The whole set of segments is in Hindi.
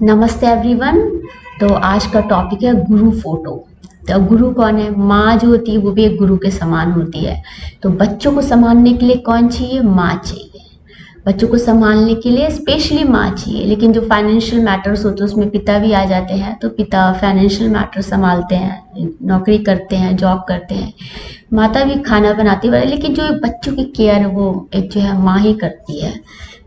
नमस्ते एवरीवन। तो आज का टॉपिक है गुरु फोटो। तो गुरु कौन है? माँ जो होती है वो भी एक गुरु के समान होती है। तो बच्चों को संभालने के लिए कौन चाहिए? माँ चाहिए। बच्चों को संभालने के लिए स्पेशली माँ चाहिए। लेकिन जो फाइनेंशियल मैटर्स होते हैं उसमें पिता भी आ जाते हैं, तो पिता फाइनेंशियल मैटर संभालते हैं, नौकरी करते हैं, जॉब करते हैं। माता भी खाना बनाती है, लेकिन जो बच्चों की केयर है वो एक जो है माँ ही करती है।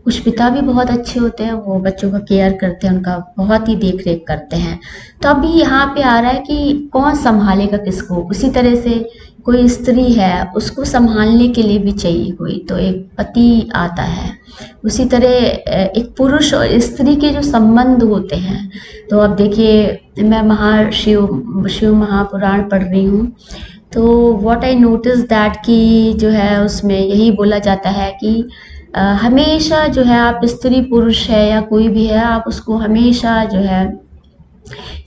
कुछ पिता भी बहुत अच्छे होते हैं, वो बच्चों का केयर करते हैं, उनका बहुत ही देख रेख करते हैं। तो अभी यहाँ पे आ रहा है कि कौन संभालेगा किसको। उसी तरह से कोई स्त्री है, उसको संभालने के लिए भी चाहिए कोई, तो एक पति आता है। उसी तरह एक पुरुष और स्त्री के जो संबंध होते हैं, तो अब देखिए मैं शिव महापुराण पढ़ रही हूँ। तो व्हाट आई नोटिस दैट कि जो है उसमें यही बोला जाता है कि हमेशा जो है आप स्त्री पुरुष है या कोई भी है, आप उसको हमेशा जो है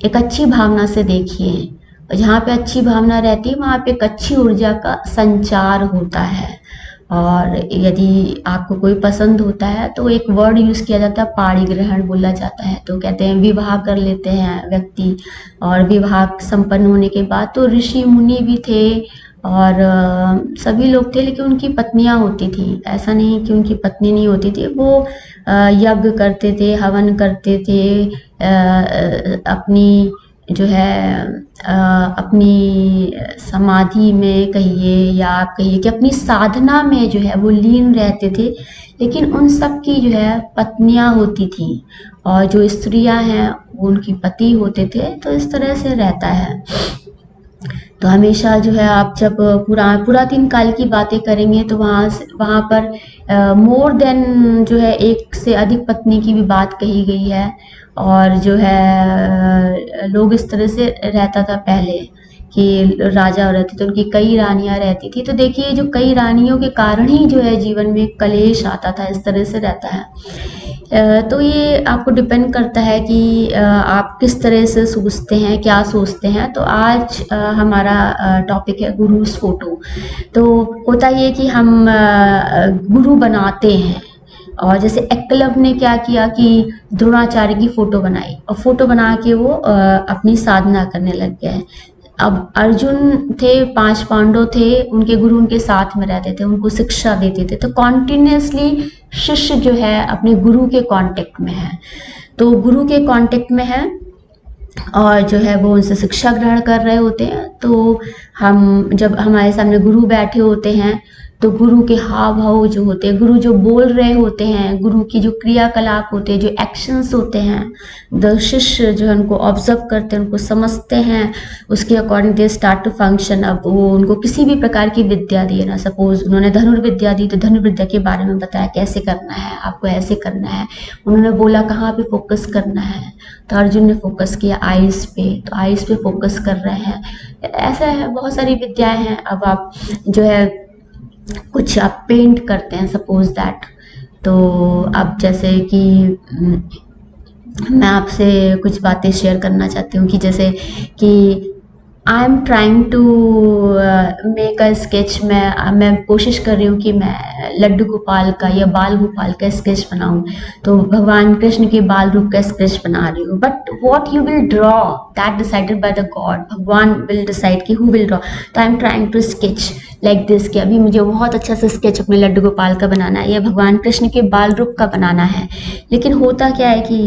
एक अच्छी भावना से देखिए। और जहाँ पे अच्छी भावना रहती है वहाँ पे एक अच्छी ऊर्जा का संचार होता है। और यदि आपको कोई पसंद होता है तो एक वर्ड यूज किया जाता है, पाणी ग्रहण बोला जाता है। तो कहते हैं विवाह कर लेते हैं व्यक्ति, और विवाह संपन्न होने के बाद तो ऋषि मुनि भी थे और सभी लोग थे, लेकिन उनकी पत्नियां होती थी। ऐसा नहीं कि उनकी पत्नी नहीं होती थी, वो यज्ञ करते थे, हवन करते थे, अपनी जो है अपनी समाधि में कहिए या आप कहिए कि अपनी साधना में जो है वो लीन रहते थे। लेकिन उन सब की जो है पत्नियां होती थी, और जो स्त्रियां हैं वो उनकी पति होते थे। तो इस तरह से रहता है। तो हमेशा जो है आप जब पुरातन काल की बातें करेंगे तो वहाँ पर मोर देन जो है एक से अधिक पत्नी की भी बात कही गई है। और जो है लोग इस तरह से रहता था पहले कि राजा रहते थे, उनकी कई रानियां रहती थी। तो देखिए जो कई रानियों के कारण ही जो है जीवन में कलेश आता था, इस तरह से रहता है। तो ये आपको डिपेंड करता है कि आप किस तरह से सोचते हैं, क्या सोचते हैं। तो आज हमारा टॉपिक है गुरुज फोटो। तो होता ये कि हम गुरु बनाते हैं, और जैसे एकलव्य ने क्या किया कि द्रोणाचार्य की फोटो बनाई, और फोटो बना के वो अपनी साधना करने लग गए। अब अर्जुन थे, 5 पांडव थे, उनके गुरु उनके साथ में रहते थे, उनको शिक्षा देते थे। तो कॉन्टिन्यूसली शिष्य जो है अपने गुरु के कांटेक्ट में है, तो गुरु के कांटेक्ट में है और जो है वो उनसे शिक्षा ग्रहण कर रहे होते हैं। तो हम जब हमारे सामने गुरु बैठे होते हैं तो गुरु के हाव भाव जो होते हैं, गुरु जो बोल रहे होते हैं, गुरु की जो क्रियाकलाप होते हैं, जो एक्शंस होते हैं, द शिष्य जो है उनको ऑब्जर्व करते हैं, उनको समझते हैं, उसके according they start to function. अब वो उनको किसी भी प्रकार की विद्या दी ना, सपोज उन्होंने धनुर्विद्या दी तो धनुर्विद्या के बारे में बताया कैसे करना है, आपको ऐसे करना है। उन्होंने बोला कहाँ पे फोकस करना है, तो अर्जुन ने फोकस किया आइज पे, तो आइज पे फोकस कर रहे हैं। ऐसा है, बहुत सारी विद्याएं हैं। अब आप जो है कुछ आप पेंट करते हैं सपोज दैट, तो अब जैसे कि मैं आपसे कुछ बातें शेयर करना चाहती हूँ कि जैसे कि I am trying to make a sketch. मैं कोशिश कर रही हूँ कि मैं लड्डू गोपाल का या बाल गोपाल का स्केच बनाऊँ। तो भगवान कृष्ण के बाल रूप का स्केच बना रही हूँ, but what you will draw that decided by the god. भगवान विल डिसाइड कि हु विल ड्रॉ। तो I am trying to sketch like this कि अभी मुझे बहुत अच्छा सा स्केच अपने लड्डू गोपाल का बनाना है या भगवान कृष्ण के बाल रूप का बनाना है। लेकिन होता क्या है कि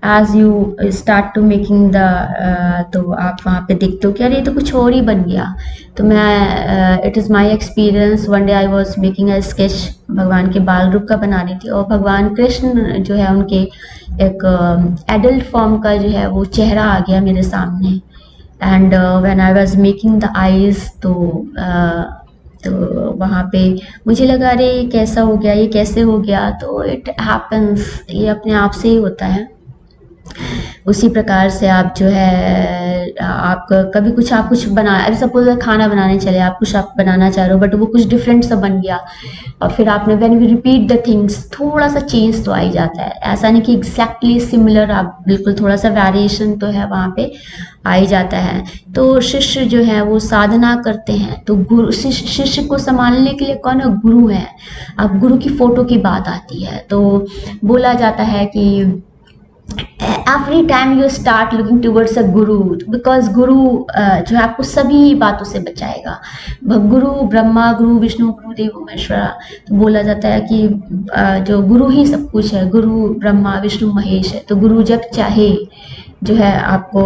as you start to making the तो आप वहाँ पे देखते हो कि अरे ये तो कुछ और ही बन गया। तो मैं it is my experience, one day I was making a sketch, भगवान के बाल रूप का बना रही थी, और भगवान कृष्ण जो है उनके एक एडल्ट फॉर्म का जो है वो चेहरा आ गया मेरे सामने। And when I was making the eyes तो वहाँ पे मुझे लगा अरे ये कैसा हो गया, ये कैसे हो गया। तो इट हैपन्स, ये अपने आप से ही होता है। उसी प्रकार से आप जो है आप कभी कुछ आप कुछ बना, अरे सपोज खाना बनाने चले, आप कुछ आप बनाना चाह रहे हो बट वो कुछ डिफरेंट सा बन गया, और फिर आपने when we repeat the things थोड़ा सा चेंज तो आ ही जाता है। ऐसा नहीं कि एग्जैक्टली सिमिलर, आप बिल्कुल थोड़ा सा वेरिएशन तो है वहाँ पे आ ही जाता है। तो शिष्य जो है वो साधना करते हैं, तो गुरु शिष्य को संभालने के लिए कौन है? गुरु है। अब गुरु की फोटो की बात आती है तो बोला जाता है कि every time you start looking towards a Guru, because गुरु जो है आपको सभी बातों से बचाएगा। गुरु ब्रह्मा, गुरु विष्णु, गुरु देवो महेश्वरा। तो बोला जाता है कि जो गुरु ही सब कुछ है, गुरु ब्रह्मा विष्णु महेश है। तो गुरु जब चाहे जो है आपको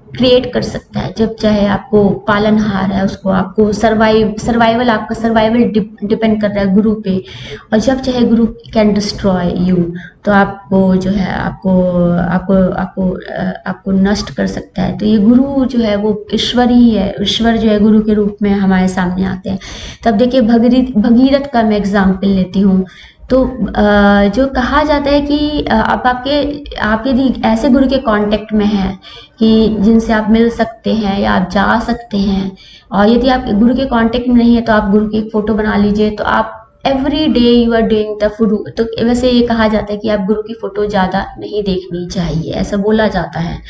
क्रिएट कर सकता है, जब चाहे आपको पालनहार है, उसको आपको सर्वाइवल आपका सर्वाइवल डिपेंड कर रहा है गुरु पे। और जब चाहे गुरु कैन डिस्ट्रॉय यू, तो आपको जो है आपको आपको आपको आपको नष्ट कर सकता है। तो ये गुरु जो है वो ईश्वर ही है, ईश्वर जो है गुरु के रूप में हमारे सामने आते हैं। तब देखिए भगीरथ का मैं एग्जाम्पल लेती हूँ। तो जो कहा जाता है कि अब आप यदि ऐसे गुरु के कांटेक्ट में हैं कि जिनसे आप मिल सकते हैं या आप जा सकते हैं, और यदि आप गुरु के कांटेक्ट में नहीं है तो आप गुरु की एक फोटो बना लीजिए। तो आप every day you are doing the guru. तो वैसे ये कहा जाता है कि आप गुरु की फोटो ज़्यादा नहीं देखनी चाहिए, ऐसा बोला जाता है।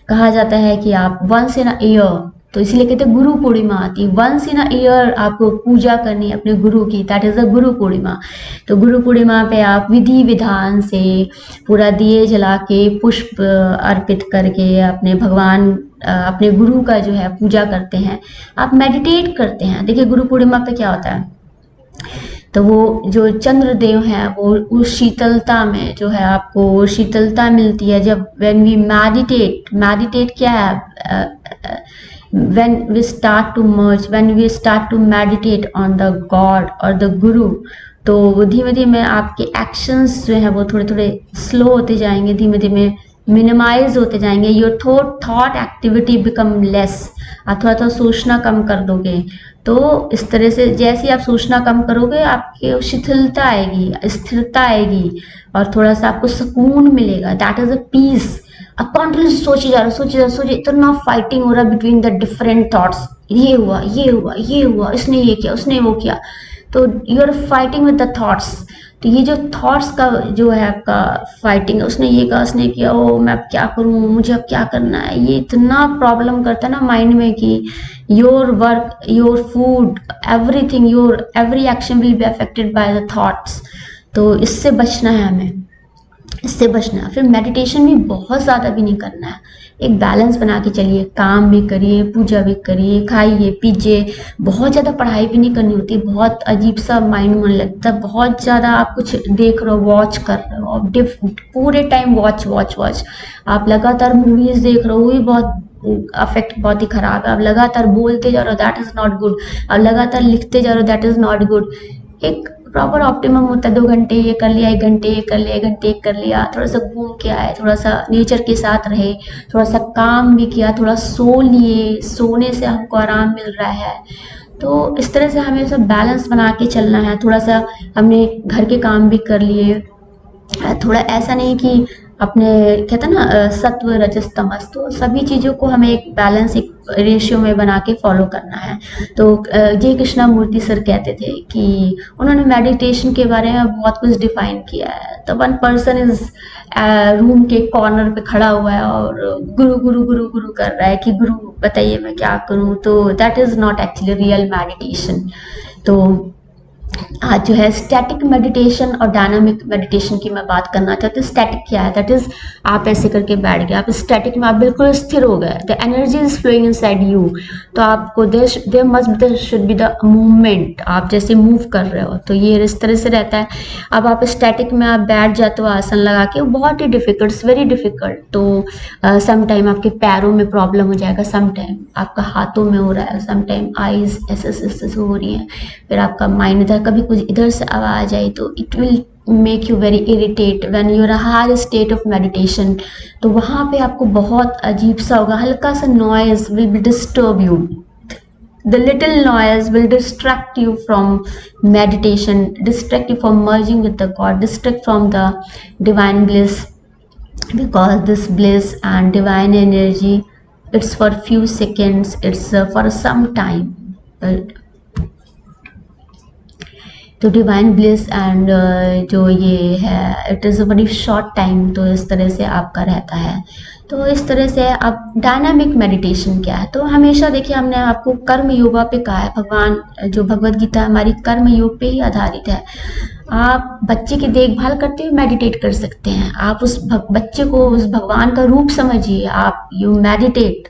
कहा जाता है कि आप वंस इन अ ईयर, तो इसीलिए कहते हैं गुरु पूर्णिमा आती है, वंस इन अ ईयर आपको पूजा करनी है अपने गुरु की, दैट इज अ गुरु पूर्णिमा। तो गुरु पूर्णिमा पे आप विधि विधान से पूरा दिए जला के पुष्प अर्पित करके अपने भगवान अपने गुरु का जो है पूजा करते हैं, आप मेडिटेट करते हैं। देखिए गुरु पूर्णिमा पे क्या होता है, तो वो जो चंद्रदेव हैं वो उस शीतलता में जो है आपको शीतलता मिलती है जब व्हेन वी मेडिटेट क्या है, when we start to merge, when we start to meditate on the God or the Guru, तो धीमे धीमे आपके एक्शंस जो है वो थोड़े थोड़े स्लो होते जाएंगे, धीमे धीमे मिनिमाइज होते जाएंगे। Your thought activity become less, आप थोड़ा थोड़ा सोचना कम कर दोगे। तो इस तरह से जैसे आप सोचना कम करोगे आपके शिथिलता आएगी, स्थिरता आएगी, और थोड़ा सा आपको सुकून मिलेगा। That is a peace. अब कॉन्टिन्यूस सोचे जा रहे, इतना फाइटिंग हो रहा है बिटवीन द डिफरेंट थॉट्स, ये हुआ ये हुआ ये हुआ, इसने ये किया उसने वो किया, तो you are fighting with the thoughts. तो ये जो थॉट्स का जो है आपका फाइटिंग है, उसने ये कहा उसने किया, ओ मैं अब क्या करूँ, मुझे अब क्या करना है, ये इतना प्रॉब्लम करता है ना माइंड में कि your work, your food, everything, your every action will be affected by the thoughts. तो इससे बचना है हमें, इससे बचना है। फिर मेडिटेशन भी बहुत ज़्यादा भी नहीं करना है, एक बैलेंस बना के चलिए, काम भी करिए, पूजा भी करिए, खाइए पीजिए। बहुत ज़्यादा पढ़ाई भी नहीं करनी होती, बहुत अजीब सा माइंड मन लगता है, बहुत ज़्यादा आप कुछ देख रहे हो, वॉच कर रहे हो, पूरे टाइम वॉच वॉच वॉच, आप लगातार मूवीज़ देख रहे हो, वो भी बहुत अफेक्ट बहुत ही खराब है। आप लगातार बोलते जा रहे हो, दैट इज़ नॉट गुड। आप लगातार लिखते जा रहे हो, दैट इज़ नॉट गुड। एक प्रॉपर ऑप्टिमम होता है, 2 घंटे ये कर लिया, 1 घंटे ये कर लिया, 1 घंटे ये कर लिया, थोड़ा सा घूम के आए, थोड़ा सा नेचर के साथ रहे, थोड़ा सा काम भी किया, थोड़ा सो लिए, सोने से हमको आराम मिल रहा है। तो इस तरह से हमें सब बैलेंस बना के चलना है। थोड़ा सा हमने घर के काम भी कर लिए, थोड़ा ऐसा नहीं कि अपने कहते हैं ना सत्व रजस तमस, तो सभी चीज़ों को हमें एक बैलेंस, एक रेशियो में बना के फॉलो करना है। तो जय कृष्णा मूर्ति सर कहते थे कि उन्होंने मेडिटेशन के बारे में बहुत कुछ डिफाइन किया है। तो वन पर्सन इज रूम के कॉर्नर पे खड़ा हुआ है और गुरु गुरु गुरु गुरु कर रहा है कि गुरु बताइए मैं क्या करूं। तो that is not actually real meditation. तो आज जो है स्टैटिक मेडिटेशन और डायनामिक मेडिटेशन की मैं बात करना चाहती हूँ। स्टैटिक क्या है, दैट इज आप ऐसे करके बैठ गए, आप स्टैटिक में आप बिल्कुल स्थिर हो गए, the energy is flowing inside you. तो आपको there must there should be the movement, आप जैसे मूव कर रहे हो, तो ये इस तरह से रहता है। अब आप स्टैटिक में आप बैठ जाते हो आसन लगा के, बहुत ही डिफिकल्ट, इट्स वेरी डिफिकल्ट। तो सम टाइम आपके पैरों में प्रॉब्लम हो जाएगा, सम टाइम आपका हाथों में हो रहा है, सम टाइम आईज ऐसे हो रही है, फिर आपका माइंड इधर, कभी कुछ इधर से आवाज आई तो it will make you very irritate when you are a high state of meditation. तो वहाँ पे आपको बहुत अजीब सा होगा, हल्का सा noise will be disturb you, the little noise will distract you from meditation, distract you from merging with the God, distract from the divine bliss, because this bliss and divine energy, it's for few seconds, it's for some time, right? तो डिवाइन ब्लिस एंड जो ये है it is a very short time, तो इस तरह से आपका रहता है। तो इस तरह से अब डायनामिक मेडिटेशन क्या है, तो हमेशा देखिए हमने आपको कर्म योगा पे कहा है, भगवान जो भगवत गीता हमारी कर्म योग पे ही आधारित है। आप बच्चे की देखभाल करते हुए मेडिटेट कर सकते हैं। आप उस बच्चे को उस भगवान का रूप समझिए, आप यू मेडिटेट,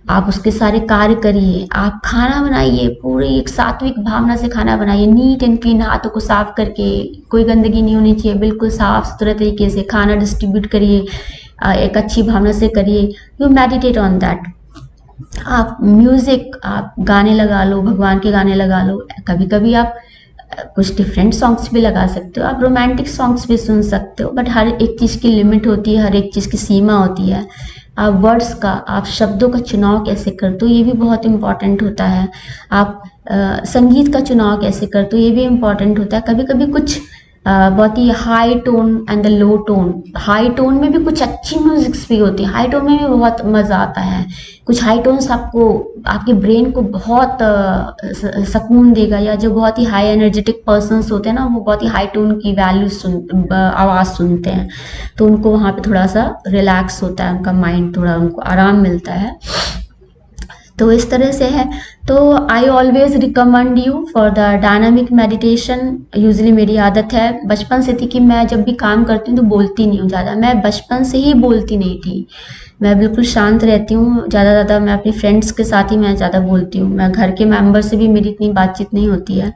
आप उसके सारे कार्य करिए, आप खाना बनाइए, पूरी एक सात्विक भावना से खाना बनाइए, नीट एंड क्लीन, हाथों को साफ करके, कोई गंदगी नहीं होनी चाहिए, बिल्कुल साफ सुथरे तरीके से खाना डिस्ट्रीब्यूट करिए, एक अच्छी भावना से करिए। You meditate on that. आप म्यूजिक, आप गाने लगा लो, भगवान के गाने लगा लो। कभी कभी आप कुछ डिफरेंट सॉन्ग्स भी लगा सकते हो, आप रोमांटिक सॉन्ग्स भी सुन सकते हो, बट हर एक चीज़ की लिमिट होती है, हर एक चीज़ की सीमा होती है। आप वर्ड्स का, आप शब्दों का चुनाव कैसे करते हो, ये भी बहुत इंपॉर्टेंट होता है। आप संगीत का चुनाव कैसे करते हो, ये भी इंपॉर्टेंट होता है। कभी कभी कुछ बहुत ही high tone and the low tone, high tone में भी कुछ अच्छी म्यूजिक्स भी होती है, हाई टोन में भी बहुत मज़ा आता है। कुछ हाई टोन्स आपको, आपके ब्रेन को बहुत सुकून देगा, या जो बहुत ही हाई एनर्जेटिक पर्सन्स होते हैं ना, वो बहुत ही हाई टोन की आवाज़ सुनते हैं, तो उनको वहाँ पे थोड़ा सा रिलैक्स होता है, उनका माइंड थोड़ा, उनको आराम मिलता है। तो इस तरह से है। तो I always recommend you for the dynamic meditation. Usually मेरी आदत है बचपन से थी कि मैं जब भी काम करती हूँ तो बोलती नहीं हूँ ज़्यादा, मैं बचपन से ही बोलती नहीं थी, मैं बिल्कुल शांत रहती हूँ। ज़्यादा मैं अपनी फ्रेंड्स के साथ ही मैं ज़्यादा बोलती हूँ, मैं घर के मेंबर से भी मेरी इतनी बातचीत नहीं होती है।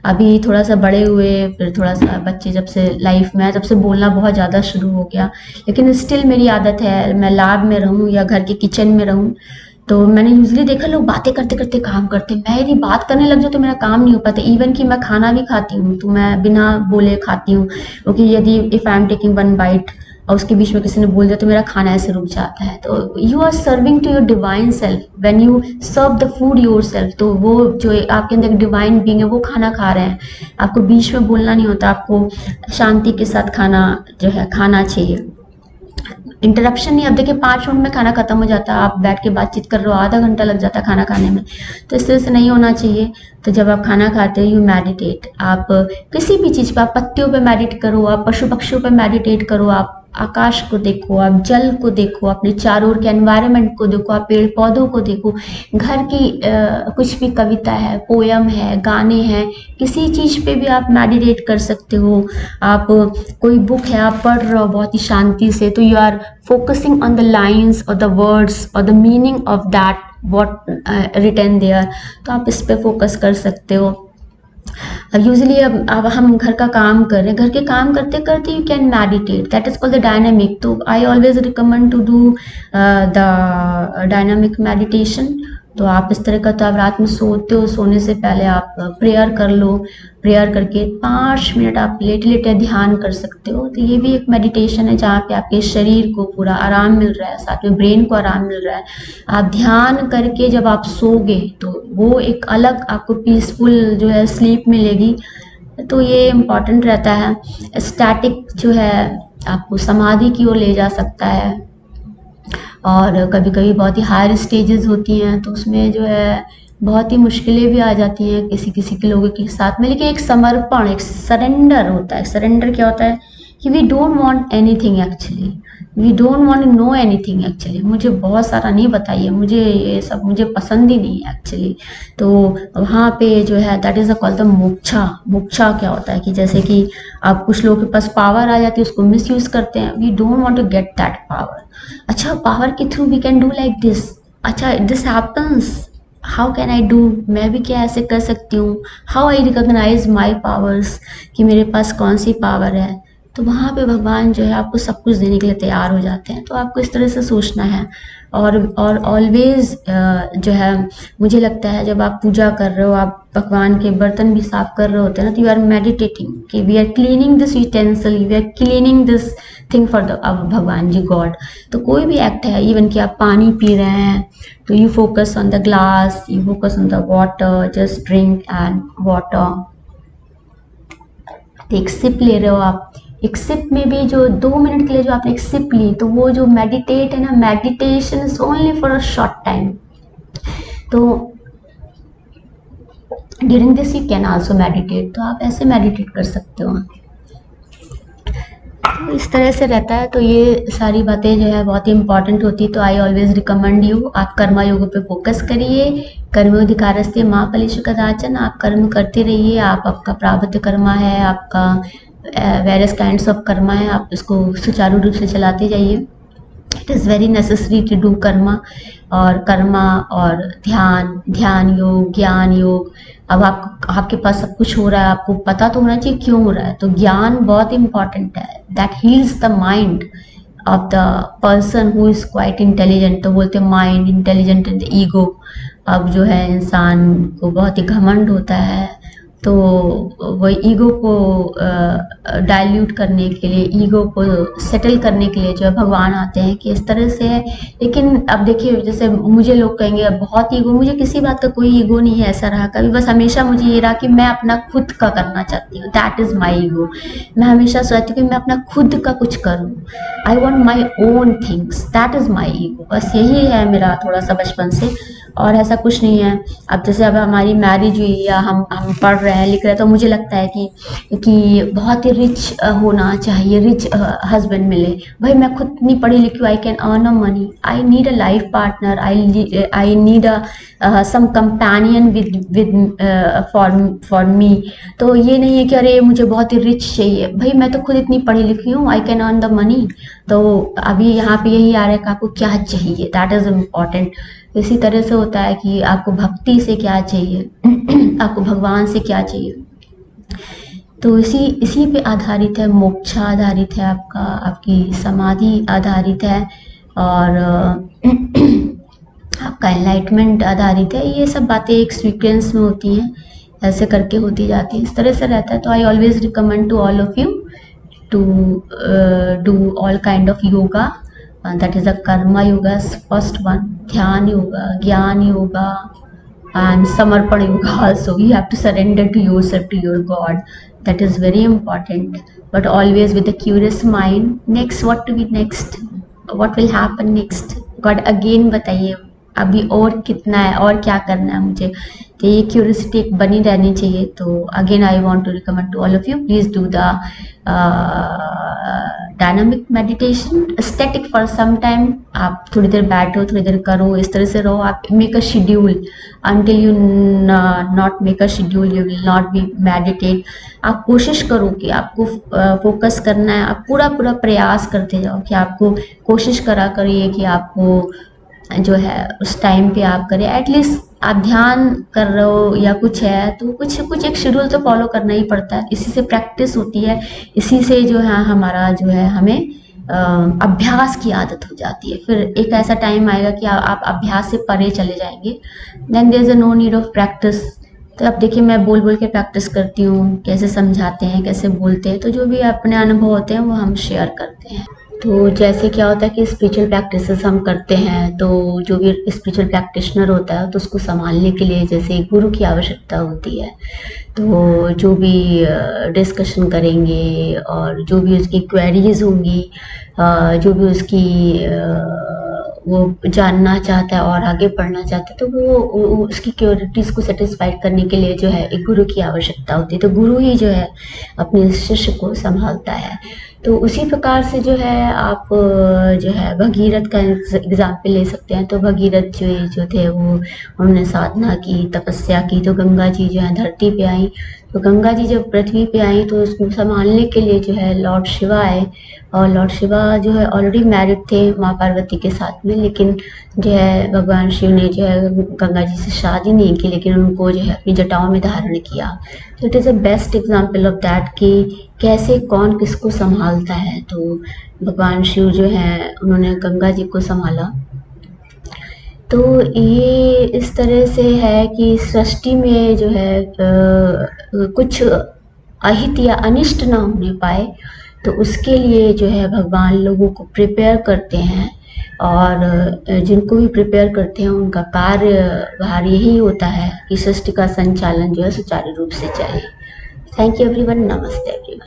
अभी थोड़ा सा बड़े हुए, फिर थोड़ा सा बच्चे जब से लाइफ में, जब से बोलना बहुत ज़्यादा शुरू हो गया, लेकिन स्टिल मेरी आदत है, मैं लैब में रहूँ या घर के किचन में रहूँ, तो मैंने यूजली देखा लोग बातें करते करते काम करते, मैं यदि बात करने लग जाऊँ तो मेरा काम नहीं हो पाता। इवन कि मैं खाना भी खाती हूँ तो मैं बिना बोले खाती हूँ, क्योंकि यदि if I am taking one byte और उसके बीच में किसी ने बोल दिया तो मेरा खाना ऐसे रुक जाता है। तो you are serving to your divine self when you serve the food yourself, तो वो जो आपके अंदर डिवाइन बीइंग है वो खाना खा रहे हैं, आपको बीच में बोलना नहीं होता, आपको शांति के साथ खाना जो है खाना चाहिए। इंटरप्शन नहीं, अब देखिए 5 मिनट में खाना खत्म हो जाता है, आप बैठ के बातचीत कर रहे हो, आधा घंटा लग जाता है खाना खाने में, तो इस तरह से नहीं होना चाहिए। तो जब आप खाना खाते हो यू मेडिटेट, आप किसी भी चीज़ पर, आप पत्तियों पे मेडिटेट करो, आप पशु पक्षियों पे मेडिटेट करो, आप आकाश को देखो, आप जल को देखो, अपने चारों ओर के एनवायरनमेंट को देखो, आप पेड़ पौधों को देखो, घर की कुछ भी कविता है, पोयम है, गाने हैं, किसी चीज़ पे भी आप मेडिटेट कर सकते हो। आप कोई बुक है आप पढ़ रहे हो बहुत ही शांति से, तो you are focusing on the lines और द वर्ड्स और the meaning of that what written there, तो आप इस पे फोकस कर सकते हो। अब यूजली अब हम घर का काम कर रहे हैं, घर के काम करते करते you can meditate, that is called the dynamic. तो I always recommend to do the dynamic meditation. तो आप इस तरह का, तो आप रात में सोते हो, सोने से पहले आप प्रेयर कर लो, प्रेयर करके 5 मिनट आप लेटे लेटे ध्यान कर सकते हो, तो ये भी एक मेडिटेशन है जहाँ पे आपके शरीर को पूरा आराम मिल रहा है, साथ में ब्रेन को आराम मिल रहा है। आप ध्यान करके जब आप सोगे तो वो एक अलग आपको पीसफुल जो है स्लीप मिलेगी, तो ये इम्पॉर्टेंट रहता है। स्टैटिक जो है आपको समाधि की ओर ले जा सकता है, और कभी कभी बहुत ही हायर स्टेजेस होती हैं तो उसमें जो है बहुत ही मुश्किलें भी आ जाती हैं किसी किसी के लोगों के साथ में, लेकिन एक समर्पण, एक सरेंडर होता है। सरेंडर क्या होता है कि we don't want anything actually, we don't want to know anything actually, मुझे बहुत सारा नहीं बताइए, मुझे ये सब मुझे पसंद ही नहीं है एक्चुअली। तो वहाँ पे जो है that is a called the moksha. Moksha क्या होता है कि जैसे कि आप, कुछ लोगों के पास पावर आ जाती है उसको मिस यूज़ करते हैं, we don't want to get that power. अच्छा, पावर के through we can do like this, अच्छा this happens, how can I do, मैं भी क्या ऐसे कर सकती हूँ, how I recognise my powers, कि मेरे पास कौन सी पावर है। तो वहाँ पे भगवान जो है आपको सब कुछ देने के लिए तैयार हो जाते हैं, तो आपको इस तरह से सोचना है। और ऑलवेज जो है मुझे लगता है जब आप पूजा कर रहे हो, आप भगवान के बर्तन भी साफ कर रहे होते हैं ना, तो यू आर मेडिटेटिंग कि we are cleaning this utensil, we are cleaning this thing for the Bhagwan ji God. तो कोई भी एक्ट है, इवन कि आप पानी पी रहे हैं तो you focus on the glass, you focus on the water, just drink and water. एक सिप ले रहे हो आप, एक सिप में भी जो 2 मिनट के लिए जो आपने एक सिप ली, तो वो जो मेडिटेट है ना, meditation is only for a short time. तो during this you can also meditate, तो आप ऐसे मेडिटेट कर सकते हो। तो इस तरह से रहता है। तो ये सारी बातें जो है बहुत ही इंपॉर्टेंट होती है। तो आई ऑलवेज रिकमेंड यू, आप कर्मा योग पे फोकस करिए, कर्मोधिकारस्ते माँ फलेषु कदाचन, आप कर्म करते रहिए, आप आपका प्रारब्ध कर्मा है, आपका वेरियस काइंड्स ऑफ कर्मा है, आप उसको सुचारू रूप से चलाते जाइए। It is very necessary to do karma और ध्यान योग, ज्ञान योग। अब आपके पास सब कुछ हो रहा है, आपको पता तो होना चाहिए क्यों हो रहा है, तो ज्ञान बहुत इंपॉर्टेंट है। That heels the mind of the person who is quite intelligent. तो बोलते हैं माइंड इंटेलिजेंट एंड ईगो। अब जो है इंसान को बहुत ही घमंड होता है, तो वो ईगो को डाइल्यूट करने के लिए, ईगो को सेटल करने के लिए जो है भगवान आते हैं कि इस तरह से है। लेकिन अब देखिए, जैसे मुझे लोग कहेंगे बहुत ईगो, मुझे किसी बात का कोई ईगो नहीं है, ऐसा रहा कभी। बस हमेशा मुझे ये रहा कि मैं अपना खुद का करना चाहती हूँ, दैट इज़ माई ईगो। मैं हमेशा सोचती हूँ कि मैं अपना खुद का कुछ करूँ, I want my own things, that is my ego. बस यही है मेरा थोड़ा सा बचपन से, और ऐसा कुछ नहीं है। अब जैसे अब हमारी मैरिज हुई या हम पढ़ रहे हैं, लिख रहे हैं, तो मुझे लगता है कि बहुत ही रिच होना चाहिए, रिच हस्बैंड मिले। भाई मैं खुद नहीं पढ़ी लिखी हूँ, I can earn a money, I need a life partner, I need a some companion with for me. तो ये नहीं है कि अरे मुझे बहुत ही रिच चाहिए, भाई मैं तो खुद इतनी पढ़ी लिखी हूँ, I can earn the money. तो अभी यहाँ पे यही आ रहा है कि आपको क्या चाहिए, दैट इज़ इम्पॉर्टेंट। इसी तरह से होता है कि आपको भक्ति से क्या चाहिए आपको भगवान से क्या चाहिए, तो इसी पे आधारित है, मोक्षा आधारित है आपका, आपकी समाधि आधारित है, और आपका एनलाइटमेंट आधारित है। ये सब बातें एक सीक्वेंस में होती हैं, ऐसे करके होती जाती है, इस तरह से रहता है। तो I always recommend to all of you to do all kind of yoga, that is a karma yoga, first one, dhyan yoga, gyan yoga, and samarpan yoga also. You have to surrender to yourself, to your god, that is very important, but always with a curious mind, next what to be next, what will happen next, god again बताइए अभी और कितना है और क्या करना है मुझे, तो ये क्यूरियोसिटी एक बनी रहनी चाहिए। तो again I want to recommend to all of you, please do the dynamic meditation, static for some time. आप थोड़ी देर बैठो, थोड़ी देर करो, इस तरह से रहो। आप make a schedule, until you not make a schedule you will not be meditate। आप कोशिश करो कि आपको फोकस करना है, आप पूरा प्रयास करते जाओ कि आपको कोशिश करिए कि आपको जो है उस टाइम पे आप करें। एटलीस्ट आप ध्यान कर रहे हो या कुछ है तो कुछ एक शेड्यूल तो फॉलो करना ही पड़ता है, इसी से प्रैक्टिस होती है, इसी से जो है हमारा जो है हमें अभ्यास की आदत हो जाती है। फिर एक ऐसा टाइम आएगा कि आप अभ्यास से परे चले जाएंगे, then there is no need of practice. तो अब देखिए मैं बोल के प्रैक्टिस करती हूँ, कैसे समझाते हैं, कैसे बोलते हैं, तो जो भी अपने अनुभव होते हैं वो हम शेयर करते हैं। तो जैसे क्या होता है कि स्पिरिचुअल प्रैक्टिसेस हम करते हैं, तो जो भी स्पिरिचुअल प्रैक्टिशनर होता है तो उसको संभालने के लिए जैसे गुरु की आवश्यकता होती है। तो जो भी डिस्कशन करेंगे और जो भी उसकी क्वेरीज होंगी, जो भी उसकी वो जानना चाहता है और आगे पढ़ना चाहता है, तो वो उसकी क्यूरिटीज़ को सेटिस्फाइड करने के लिए जो है एक गुरु की आवश्यकता होती है। तो गुरु ही जो है अपने शिष्य को संभालता है। तो उसी प्रकार से जो है आप जो है भगीरथ का एग्जाम्पल ले सकते हैं। तो भगीरथ जो थे वो उन्होंने साधना की, तपस्या की, तो गंगा जी जो है धरती पे आई। तो गंगा जी जब पृथ्वी पे आई तो उसको संभालने के लिए जो है लॉर्ड शिवा आए, और लॉर्ड शिवा जो है ऑलरेडी मैरिड थे माँ पार्वती के साथ में, लेकिन जो है भगवान शिव ने जो है गंगा जी से शादी नहीं की, लेकिन उनको जो है अपनी जटाओं में धारण किया। तो it is a best example of that कि कैसे कौन किसको संभालता है। तो भगवान शिव जो है उन्होंने गंगा जी को संभाला। तो ये इस तरह से है कि सृष्टि में जो है कुछ अहित या अनिष्ट ना होने पाए, तो उसके लिए जो है भगवान लोगों को प्रिपेयर करते हैं, और जिनको भी प्रिपेयर करते हैं उनका कार्य बाहर यही होता है कि सृष्टि का संचालन जो है सुचारू रूप से चले। थैंक यू एवरीवन, नमस्ते एवरीवन।